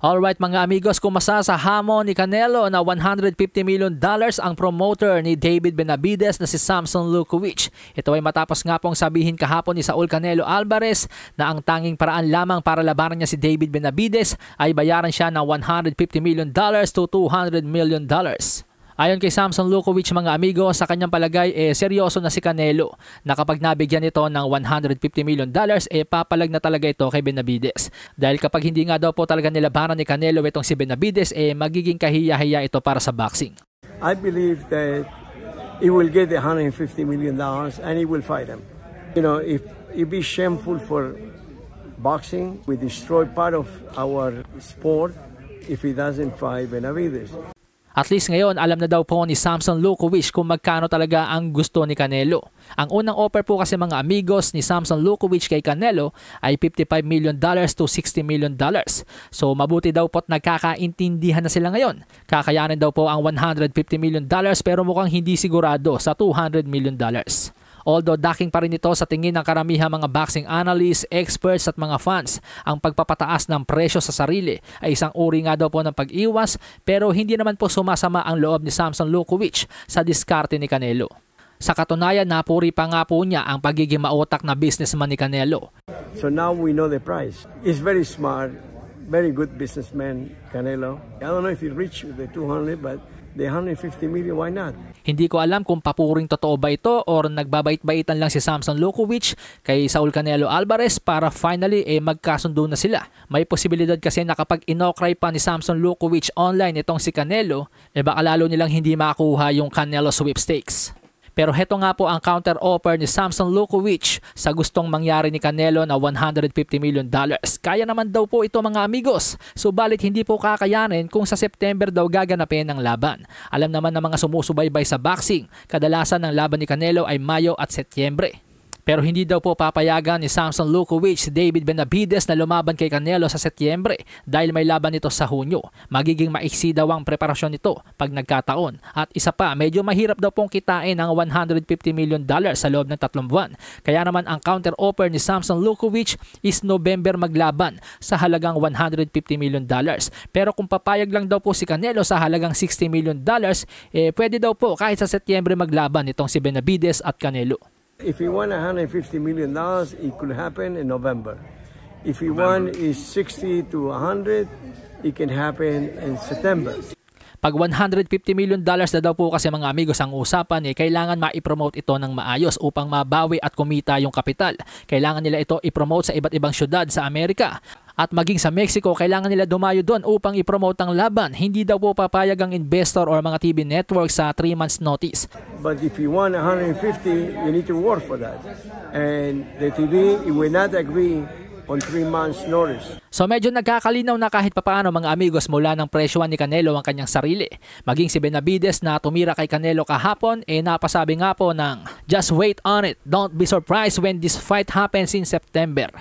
Alright mga amigos, kumasa sa hamon ni Canelo na $150 million ang promoter ni David Benavidez na si Samson Lukowich. Ito ay matapos nga pong sabihin kahapon ni Saul Canelo Alvarez na ang tanging paraan lamang para labanan niya si David Benavidez ay bayaran siya ng $150 million to $200 million. Ayon kay Samson Lukowich mga amigo, sa kanyang palagay seryoso na si Canelo na kapag nabigyan ito ng $150 million papalag na talaga ito kay Benavidez. Dahil kapag hindi nga daw po talaga nilabanan ni Canelo itong si Benavidez magiging kahiya-hiya ito para sa boxing. I believe that he will get the $150 million and he will fight him. You know, if it be shameful for boxing, we destroy part of our sport if he doesn't fight Benavidez. At least ngayon, alam na daw po ni Samson Lukowich kung magkano talaga ang gusto ni Canelo. Ang unang offer po kasi mga amigos ni Samson Lukowich kay Canelo ay $55 million to $60 million. So mabuti daw po't nagkakaintindihan na sila ngayon. Kakayanin daw po ang $150 million pero mukhang hindi sigurado sa $200 million. Although daking pa rin ito sa tingin ng karamihan mga boxing analysts, experts at mga fans, ang pagpapataas ng presyo sa sarili ay isang uri nga daw po ng pag-iwas pero hindi naman po sumasama ang loob ni Samson Lukowich sa diskarte ni Canelo. Sa katunayan, napuri pa nga po niya ang pagiging mautak na businessman ni Canelo. So now we know the price. He's very smart, very good businessman, Canelo. I don't know if he reached the 200 but the $150 million, why not? Hindi ko alam kung papuring totoo ba ito or nagbabait-baitan lang si Samson Lukowich kay Saul Canelo Alvarez para finally magkasundo na sila. May posibilidad kasi na kapag inokray pa ni Samson Lukowich online itong si Canelo, baka lalo nilang hindi makuha yung Canelo sweepstakes. Pero heto nga po ang counter offer ni Samson Lukowich sa gustong mangyari ni Canelo na $150 million. Kaya naman daw po ito mga amigos. Subalit hindi po kakayanin kung sa September daw gaganapin ang laban. Alam naman ng mga sumusubaybay sa boxing, kadalasan ng laban ni Canelo ay Mayo at Setyembre. Pero hindi daw po papayagan ni Samson Lukowich si David Benavidez na lumaban kay Canelo sa Setyembre dahil may laban ito sa Hunyo. Magiging maiksi daw ang preparasyon nito pag nagkataon. At isa pa, medyo mahirap daw pong kitain ang $150 million sa loob ng 3 buwan. Kaya naman ang counter offer ni Samson Lukowich is November maglaban sa halagang $150 million. Pero kung papayag lang daw po si Canelo sa halagang $60 million, pwede daw po kahit sa Setyembre maglaban itong si Benavidez at Canelo. If he won $150 million, it could happen in November. If he won is 60 to 100, it can happen in September. Pag $150 million na daw po kasi mga amigos ang usapan, kailangan ma-promote ito ng maayos upang mabawi at kumita yung kapital. Kailangan nila ito i-promote sa iba't ibang syudad sa Amerika. At maging sa Mexico, kailangan nila dumayo doon upang i-promote ang laban. Hindi daw po papayag ang investor or mga TV network sa 3 months notice. But if you want 150, you need to work for that. And the TV will not agree on 3 months notice. So medyo nagkakalinaw na kahit papaano mga amigos mula ng presyohan ni Canelo ang kanyang sarili. Maging si Benavidez na tumira kay Canelo kahapon, napasabi nga po ng just wait on it. Don't be surprised when this fight happens in September.